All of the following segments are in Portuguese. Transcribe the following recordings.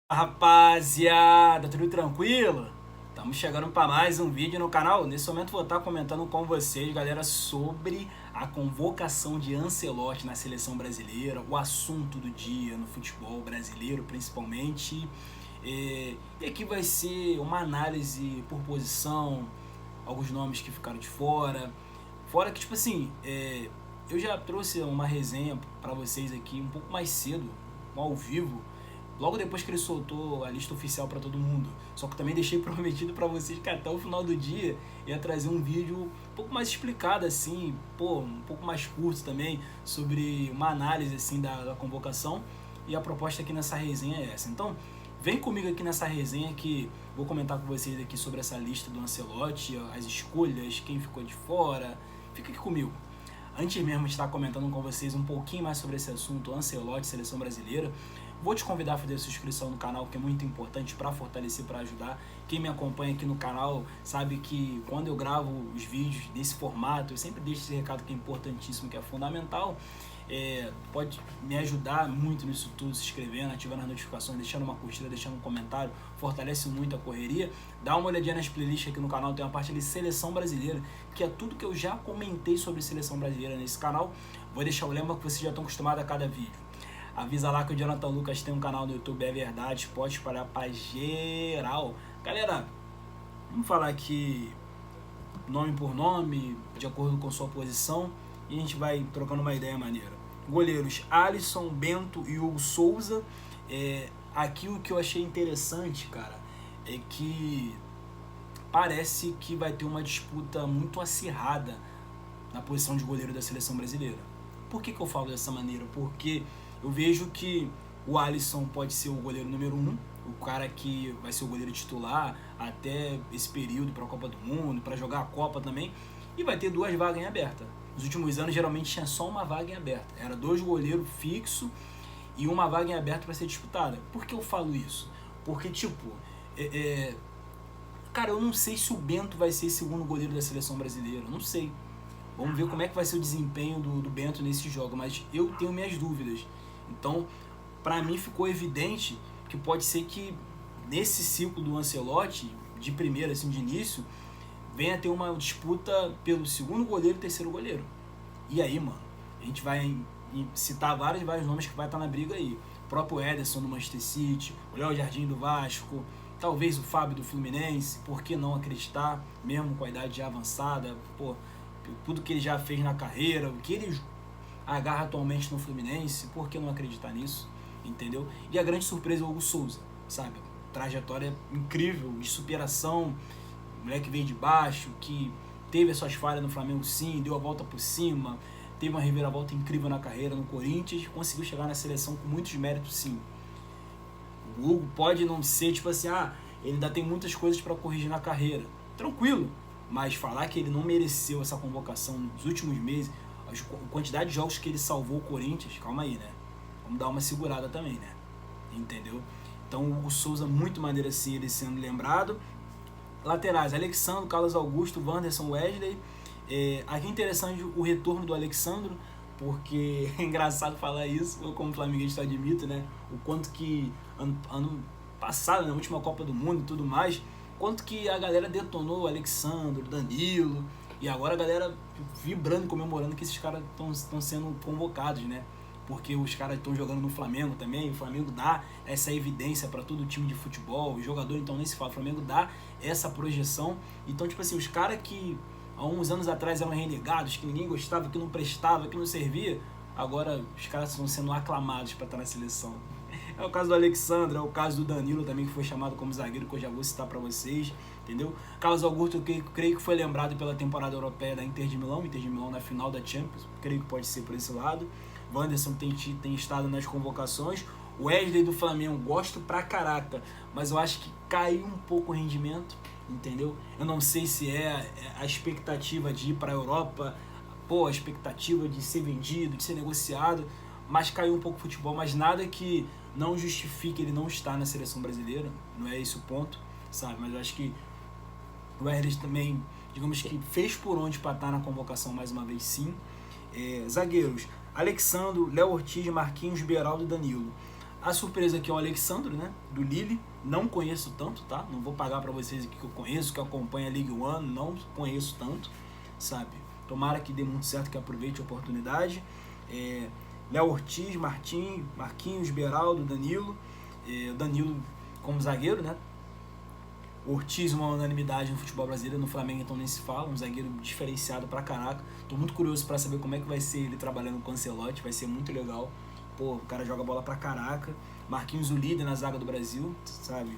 Rapaziada, tudo tranquilo? Estamos chegando para mais um vídeo no canal. Nesse momento vou estar comentando com vocês, galera, sobre a convocação de Ancelotti na seleção brasileira, o assunto do dia no futebol brasileiro principalmente. E aqui vai ser uma análise por posição, alguns nomes que ficaram de fora. Fora que, tipo assim, eu já trouxe uma resenha para vocês aqui um pouco mais cedo, ao vivo, logo depois que ele soltou a lista oficial para todo mundo. Só que também deixei prometido para vocês que até o final do dia ia trazer um vídeo um pouco mais explicado assim, um pouco mais curto também, sobre uma análise assim da convocação. E a proposta aqui nessa resenha é essa. Então, vem comigo aqui nessa resenha que vou comentar com vocês aqui sobre essa lista do Ancelotti, as escolhas, quem ficou de fora. Fica aqui comigo. Antes mesmo de estar comentando com vocês um pouquinho mais sobre esse assunto, Ancelotti, seleção brasileira, vou te convidar a fazer sua inscrição no canal, que é muito importante para fortalecer, para ajudar. Quem me acompanha aqui no canal sabe que quando eu gravo os vídeos desse formato, eu sempre deixo esse recado que é importantíssimo, que é fundamental. Pode me ajudar muito nisso tudo, se inscrevendo, ativando as notificações, deixando uma curtida, deixando um comentário, fortalece muito a correria. Dá uma olhadinha nas playlists aqui no canal, tem uma parte ali Seleção Brasileira, que é tudo que eu já comentei sobre Seleção Brasileira nesse canal. Vou deixar o lema que vocês já estão acostumados a cada vídeo. Avisa lá que o Jonathan Lucas tem um canal no YouTube, é verdade, pode espalhar pra geral. Galera, vamos falar aqui nome por nome, de acordo com sua posição, e a gente vai trocando uma ideia maneira. Goleiros, Alisson, Bento e Hugo Souza. Aqui o que eu achei interessante, cara, é que parece que vai ter uma disputa muito acirrada na posição de goleiro da seleção brasileira. Por que eu falo dessa maneira? Porque eu vejo que o Alisson pode ser o goleiro número 1, o cara que vai ser o goleiro titular até esse período para a Copa do Mundo, para jogar a Copa também, e vai ter 2 vagas em aberta. Nos últimos anos, geralmente tinha só uma vaga em aberta. Era 2 goleiros fixos e uma vaga em aberta para ser disputada. Por que eu falo isso? Porque, cara, eu não sei se o Bento vai ser segundo goleiro da seleção brasileira. Não sei. Vamos ver como é que vai ser o desempenho do Bento nesse jogo, mas eu tenho minhas dúvidas. Então, para mim ficou evidente que pode ser que nesse ciclo do Ancelotti, de primeira, assim, de início, venha ter uma disputa pelo segundo goleiro e terceiro goleiro. E aí, mano, a gente vai citar vários nomes que vai estar na briga aí. O próprio Ederson do Manchester City, o Léo Jardim do Vasco, talvez o Fábio do Fluminense, por que não acreditar, mesmo com a idade já avançada, tudo que ele já fez na carreira, o que ele agarra atualmente no Fluminense, por que não acreditar nisso, entendeu? E a grande surpresa é o Hugo Souza, sabe? Trajetória incrível, de superação, moleque veio de baixo, que teve as suas falhas no Flamengo sim, deu a volta por cima, teve uma reviravolta incrível na carreira no Corinthians, conseguiu chegar na seleção com muitos méritos sim. O Hugo pode não ser tipo assim, ele ainda tem muitas coisas para corrigir na carreira, tranquilo, mas falar que ele não mereceu essa convocação nos últimos meses, a quantidade de jogos que ele salvou o Corinthians, calma aí, né? Vamos dar uma segurada também, né? Entendeu? Então o Hugo Souza, muito maneiro assim, ele sendo lembrado. Laterais, Alexandre, Carlos Augusto, Wanderson, Wesley. Aqui é interessante o retorno do Alexandre, porque é engraçado falar isso, eu como flamenguista admito, né? O quanto que ano passado, na última Copa do Mundo e tudo mais, quanto que a galera detonou o Alexandre, o Danilo, e agora a galera vibrando, comemorando que esses caras estão sendo convocados, né? Porque os caras estão jogando no Flamengo também, o Flamengo dá essa evidência para todo o time de futebol, o jogador então nem se fala, o Flamengo dá essa projeção. Então, tipo assim, os caras que há uns anos atrás eram renegados, que ninguém gostava, que não prestava, que não servia, agora os caras estão sendo aclamados para estar na seleção. É o caso do Alexandre, é o caso do Danilo também, que foi chamado como zagueiro, que eu já vou citar para vocês, entendeu? Carlos Augusto, eu creio que foi lembrado pela temporada europeia da Inter de Milão na final da Champions, creio que pode ser por esse lado. Wanderson tem estado nas convocações. O Wesley do Flamengo, gosto pra caraca, mas eu acho que caiu um pouco o rendimento, entendeu? Eu não sei se é a expectativa de ir para a Europa, a expectativa de ser vendido, de ser negociado, mas caiu um pouco o futebol, mas nada que não justifique ele não estar na seleção brasileira, não é esse o ponto, sabe? Mas eu acho que o Wesley também, digamos que fez por onde para estar na convocação mais uma vez sim. Zagueiros, Alexandre, Léo Ortiz, Marquinhos, Beraldo e Danilo. A surpresa aqui é o Alexandre, né? Do Lille. Não conheço tanto, tá? Não vou pagar pra vocês aqui que eu conheço, que acompanha a Ligue 1, não conheço tanto, sabe? Tomara que dê muito certo, que aproveite a oportunidade. Léo Ortiz, Marquinhos, Beraldo, Danilo. Danilo como zagueiro, né? Ortiz, uma unanimidade no futebol brasileiro, no Flamengo então nem se fala, um zagueiro diferenciado pra caraca. Tô muito curioso pra saber como é que vai ser ele trabalhando com o Ancelotti, vai ser muito legal. Pô, o cara joga bola pra caraca. Marquinhos, o líder na zaga do Brasil, sabe?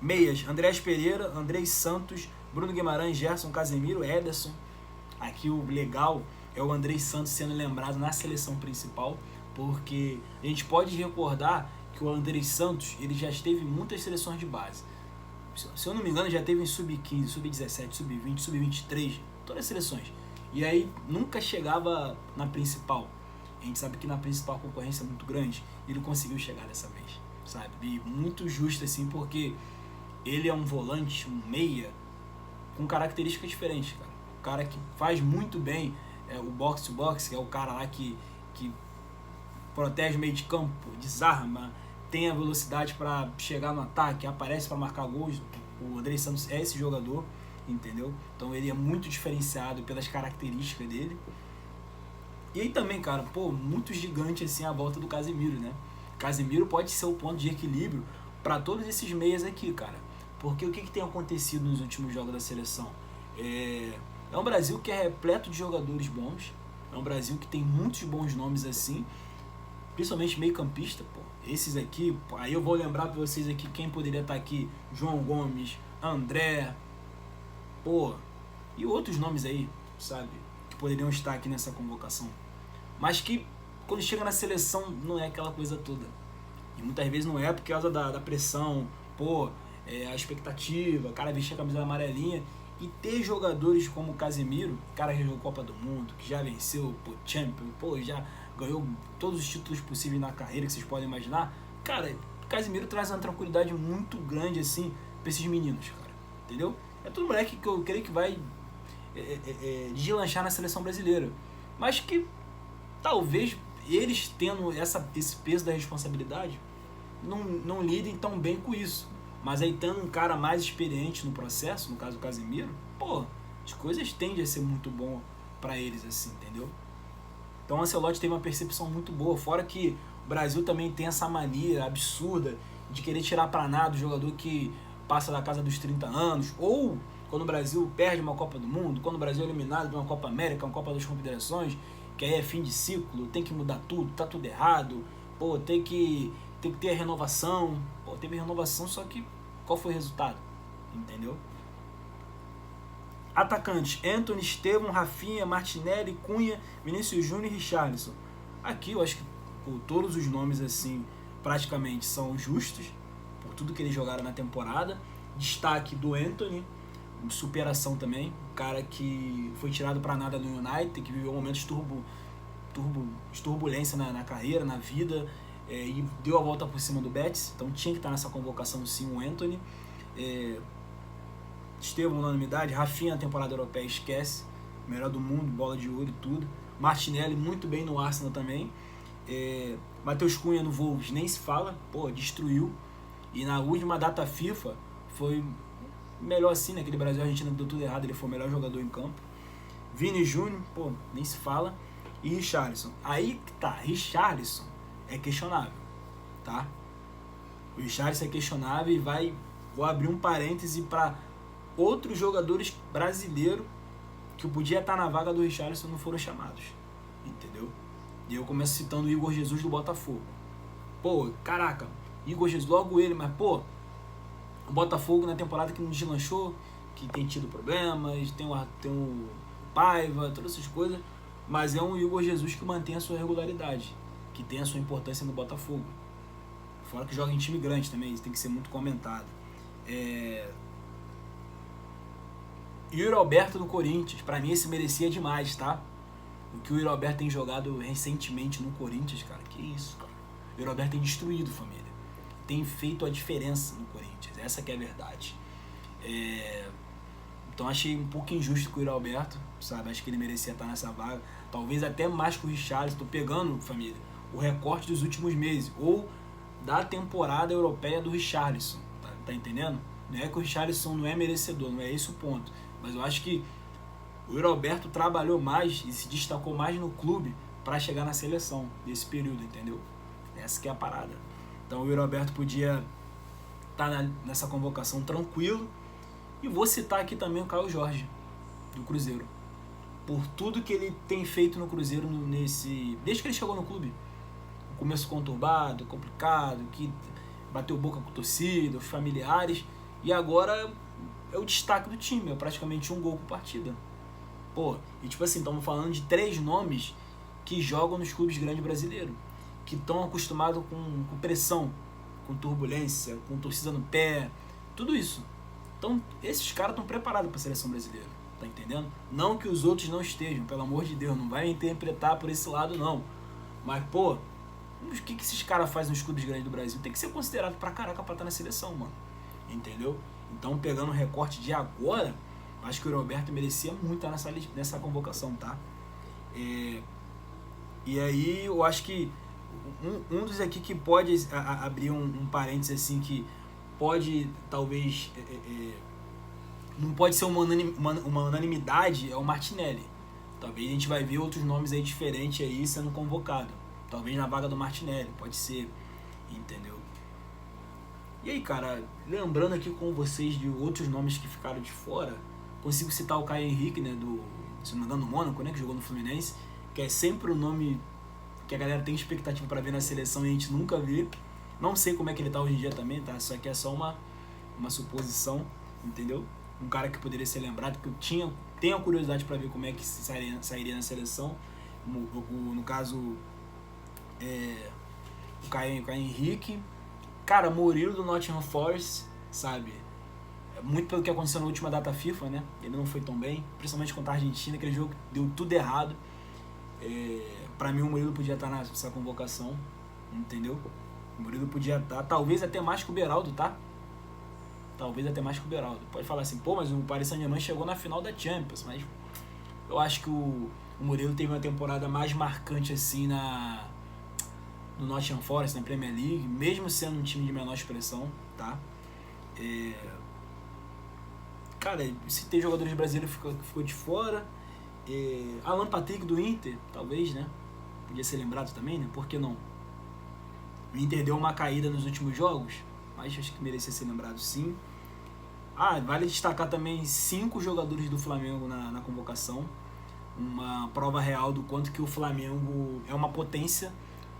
Meias, Andrés Pereira, Andrei Santos, Bruno Guimarães, Gerson, Casemiro, Ederson. Aqui o legal é o Andrei Santos sendo lembrado na seleção principal, porque a gente pode recordar que o Andrei Santos ele já esteve em muitas seleções de base. Se eu não me engano, já teve em sub-15, sub-17, sub-20, sub-23, todas as seleções. E aí nunca chegava na principal. A gente sabe que na principal a concorrência é muito grande. E ele conseguiu chegar dessa vez, sabe? E muito justo assim, porque ele é um volante, um meia, com características diferentes, cara. O cara que faz muito bem o box-to-box, que é o cara lá que protege o meio de campo, desarma, tem a velocidade para chegar no ataque, aparece para marcar gols. O Andrei Santos é esse jogador, entendeu? Então ele é muito diferenciado pelas características dele. E aí também, cara, pô, muito gigante assim a volta do Casemiro, né? Casemiro pode ser o ponto de equilíbrio para todos esses meias aqui, cara. Porque o que tem acontecido nos últimos jogos da seleção? É um Brasil que é repleto de jogadores bons, é um Brasil que tem muitos bons nomes assim, principalmente meio campista, pô. Esses aqui, aí eu vou lembrar pra vocês aqui quem poderia estar aqui: João Gomes, André, pô, e outros nomes aí, sabe, que poderiam estar aqui nessa convocação. Mas que quando chega na seleção não é aquela coisa toda. E muitas vezes não é por causa da pressão, pô, a expectativa, o cara vestir a camisa amarelinha. E ter jogadores como o Casemiro, cara que jogou Copa do Mundo, que já venceu o Champions, pô, já ganhou todos os títulos possíveis na carreira que vocês podem imaginar. Cara, o Casemiro traz uma tranquilidade muito grande assim pra esses meninos, cara, entendeu? É todo moleque que eu creio que vai deslanchar na seleção brasileira, mas que talvez eles tendo esse peso da responsabilidade não lidem tão bem com isso. Mas aí tendo um cara mais experiente no processo, no caso do Casemiro, pô, as coisas tendem a ser muito bom pra eles assim, entendeu? Então o Ancelotti tem uma percepção muito boa, fora que o Brasil também tem essa mania absurda de querer tirar pra nada o jogador que passa da casa dos 30 anos, ou quando o Brasil perde uma Copa do Mundo, quando o Brasil é eliminado de uma Copa América, uma Copa das Confederações, que aí é fim de ciclo, tem que mudar tudo, tá tudo errado, pô, tem que ter a renovação. Pô, teve renovação, só que qual foi o resultado? Entendeu? Atacantes: Antony, Estevão, Rafinha, Martinelli, Cunha, Vinícius Júnior e Richarlison. Aqui eu acho que todos os nomes assim praticamente são justos por tudo que eles jogaram na temporada. Destaque do Antony, superação também, um cara que foi tirado para nada no United, que viveu momentos de turbulência na carreira, na vida, e deu a volta por cima do Betis, então tinha que estar nessa convocação sim o Antony. Estevão unanimidade, Rafinha na temporada europeia esquece, melhor do mundo, bola de ouro e tudo. Martinelli muito bem no Arsenal também. Matheus Cunha no Wolves nem se fala, pô, destruiu. E na última data FIFA foi melhor assim, naquele Brasil Argentina deu tudo errado, ele foi o melhor jogador em campo. Vini Júnior, pô, nem se fala. E Richarlison. Aí que tá, Richarlison é questionável, tá? O Richarlison é questionável e vou abrir um parêntese para outros jogadores brasileiros que podia estar na vaga do Richarlison não foram chamados, entendeu? E eu começo citando o Igor Jesus do Botafogo. Pô, caraca, Igor Jesus, logo ele, mas pô, o Botafogo na temporada que não deslanchou, que tem tido problemas, tem o Paiva, todas essas coisas, mas é um Igor Jesus que mantém a sua regularidade, que tem a sua importância no Botafogo. Fora que joga em time grande também, isso tem que ser muito comentado. Yuri Alberto do Corinthians, pra mim esse merecia demais, tá? O que o Yuri Alberto tem jogado recentemente no Corinthians, cara, que isso, cara. O Yuri Alberto tem destruído, família. Tem feito a diferença no Corinthians, essa que é a verdade. Então achei um pouco injusto com o Yuri Alberto, sabe? Acho que ele merecia estar nessa vaga, talvez até mais que o Richarlison. Tô pegando, família, o recorte dos últimos meses, ou da temporada europeia do Richarlison, tá entendendo? Não é que o Richarlison não é merecedor, não é esse o ponto, mas eu acho que o Yuri Alberto trabalhou mais e se destacou mais no clube para chegar na seleção nesse período, entendeu? Essa que é a parada. Então o Yuri Alberto podia estar nessa convocação tranquilo. E vou citar aqui também o Caio Jorge, do Cruzeiro. Por tudo que ele tem feito no Cruzeiro desde que ele chegou no clube. O começo conturbado, complicado, que bateu boca com a torcida, os familiares. E agora é o destaque do time, é praticamente um gol por partida. Pô, e tipo assim, estamos falando de 3 nomes que jogam nos clubes grandes brasileiros, que estão acostumados com pressão, com turbulência, com torcida no pé, tudo isso. Então, esses caras estão preparados para a seleção brasileira, tá entendendo? Não que os outros não estejam, pelo amor de Deus, não vai interpretar por esse lado, não. Mas, pô, o que esses caras fazem nos clubes grandes do Brasil? Tem que ser considerado pra caraca pra estar na seleção, mano. Entendeu? Então, pegando o recorte de agora, acho que o Roberto merecia muito estar nessa convocação, tá? E aí, eu acho que um dos aqui que pode abrir um parênteses assim, que pode, talvez, não pode ser uma unanimidade, é o Martinelli. Talvez a gente vai ver outros nomes aí diferentes aí sendo convocados. Talvez na vaga do Martinelli, pode ser, entendeu? E aí, cara, lembrando aqui com vocês de outros nomes que ficaram de fora, consigo citar o Caio Henrique, né, se não me engano, do Mônaco, né, que jogou no Fluminense, que é sempre o nome que a galera tem expectativa para ver na seleção e a gente nunca vê. Não sei como é que ele tá hoje em dia também, tá? Isso aqui é só uma suposição, entendeu? Um cara que poderia ser lembrado, que eu tenho a curiosidade para ver como é que sairia na seleção. No caso, o Caio Henrique. Cara, Murilo do Nottingham Forest, sabe? Muito pelo que aconteceu na última data FIFA, né? Ele não foi tão bem, principalmente contra a Argentina, aquele jogo deu tudo errado. Pra mim o Murilo podia estar nessa convocação, entendeu? O Murilo podia estar, talvez até mais que o Beraldo, tá? Talvez até mais que o Beraldo. Pode falar assim, pô, mas o Paris Saint-Germain chegou na final da Champions, mas eu acho que o Murilo teve uma temporada mais marcante assim no Nottingham Forest, na Premier League, mesmo sendo um time de menor expressão, tá? Cara, se tem jogadores brasileiros que ficou de fora, Alan Patrick do Inter, talvez, né? Podia ser lembrado também, né? Por que não? O Inter deu uma caída nos últimos jogos, mas acho que merecia ser lembrado sim. Vale destacar também 5 jogadores do Flamengo na convocação. Uma prova real do quanto que o Flamengo é uma potência,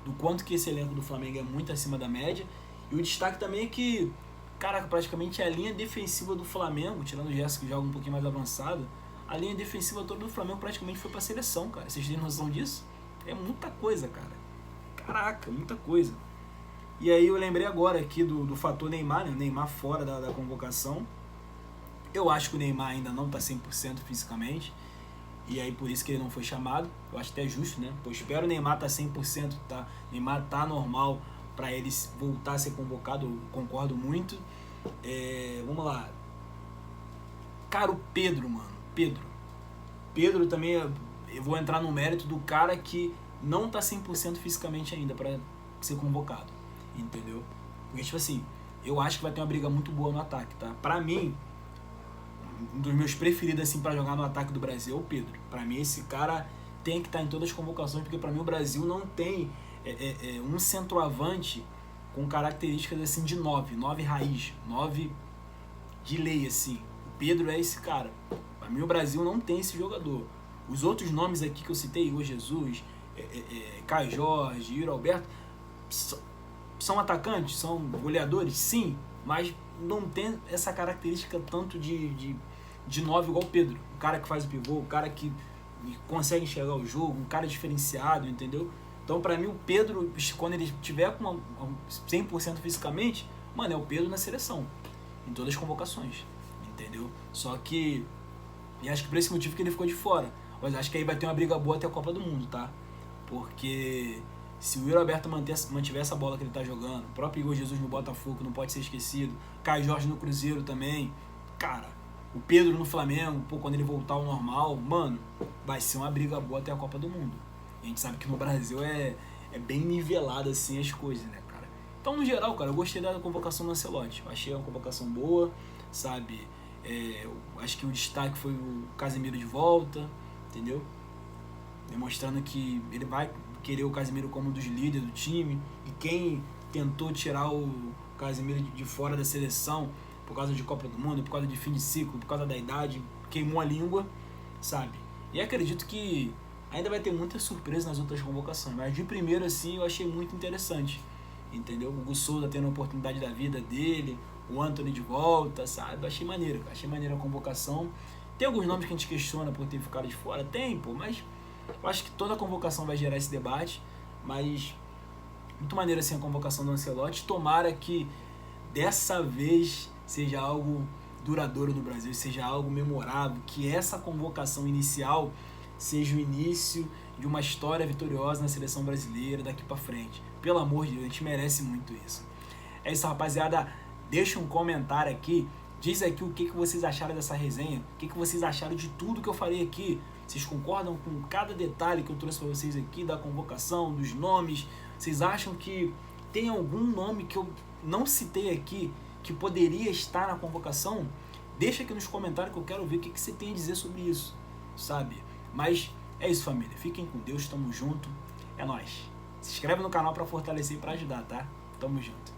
do quanto que esse elenco do Flamengo é muito acima da média. E o destaque também é que, caraca, praticamente a linha defensiva do Flamengo, tirando o Gerson que joga um pouquinho mais avançado, a linha defensiva toda do Flamengo praticamente foi pra seleção, cara. Vocês têm noção disso? É muita coisa, cara. Caraca, muita coisa. E aí eu lembrei agora aqui do fator Neymar, né? O Neymar fora da convocação. Eu acho que o Neymar ainda não tá 100% fisicamente. E aí por isso que ele não foi chamado. Eu acho até justo, né? Pô, espero o Neymar tá 100%, tá? O Neymar tá normal pra ele voltar a ser convocado. Eu concordo muito. Vamos lá. Cara, o Pedro, mano. Pedro também, eu vou entrar no mérito do cara que não tá 100% fisicamente ainda pra ser convocado, entendeu? Porque, tipo assim, eu acho que vai ter uma briga muito boa no ataque, tá? Pra mim, um dos meus preferidos, assim, pra jogar no ataque do Brasil é o Pedro. Pra mim, esse cara tem que estar em todas as convocações, porque pra mim o Brasil não tem um centroavante com características, assim, de 9 raiz, 9 de lei, assim. O Pedro é esse cara. Pra mim o Brasil não tem esse jogador. Os outros nomes aqui que eu citei, Igor Jesus, Caio Jorge, Yuri Alberto, são atacantes, são goleadores, sim, mas não tem essa característica tanto de 9 igual o Pedro. O cara que faz o pivô, o cara que consegue enxergar o jogo, um cara diferenciado, entendeu? Então pra mim o Pedro, quando ele tiver com 100% fisicamente, mano, é o Pedro na seleção, em todas as convocações, entendeu? Só que, e acho que por esse motivo que ele ficou de fora. Mas acho que aí vai ter uma briga boa até a Copa do Mundo, tá? Porque se o Yuri Alberto mantiver essa bola que ele tá jogando, o próprio Igor Jesus no Botafogo não pode ser esquecido, Caio Jorge no Cruzeiro também, cara, o Pedro no Flamengo, pô, quando ele voltar ao normal, mano, vai ser uma briga boa até a Copa do Mundo. A gente sabe que no Brasil é bem nivelado assim as coisas, né, cara? Então, no geral, cara, eu gostei da convocação do Ancelotti. Eu achei uma convocação boa, sabe? Eu acho que o destaque foi o Casemiro de volta, entendeu? Demonstrando que ele vai querer o Casemiro como um dos líderes do time. E quem tentou tirar o Casemiro de fora da seleção por causa de Copa do Mundo, por causa de fim de ciclo, por causa da idade, queimou a língua, sabe? E acredito que ainda vai ter muita surpresa nas outras convocações, mas de primeiro assim eu achei muito interessante, entendeu? O Hugo Souza tendo a oportunidade da vida dele, o Antony de volta, sabe? Achei maneiro a convocação. Tem alguns nomes que a gente questiona por ter ficado de fora, tem, pô, mas eu acho que toda a convocação vai gerar esse debate, mas muito maneiro assim a convocação do Ancelotti. Tomara que dessa vez seja algo duradouro no Brasil, seja algo memorável, que essa convocação inicial seja o início de uma história vitoriosa na seleção brasileira daqui pra frente. Pelo amor de Deus, a gente merece muito isso. É isso, rapaziada. Deixa um comentário aqui. Diz aqui o que vocês acharam dessa resenha, o que vocês acharam de tudo que eu falei aqui. Vocês concordam com cada detalhe que eu trouxe para vocês aqui, da convocação, dos nomes? Vocês acham que tem algum nome que eu não citei aqui que poderia estar na convocação? Deixa aqui nos comentários que eu quero ver o que você tem a dizer sobre isso, sabe? Mas é isso, família. Fiquem com Deus, tamo junto. É nóis. Se inscreve no canal para fortalecer e para ajudar, tá? Tamo junto.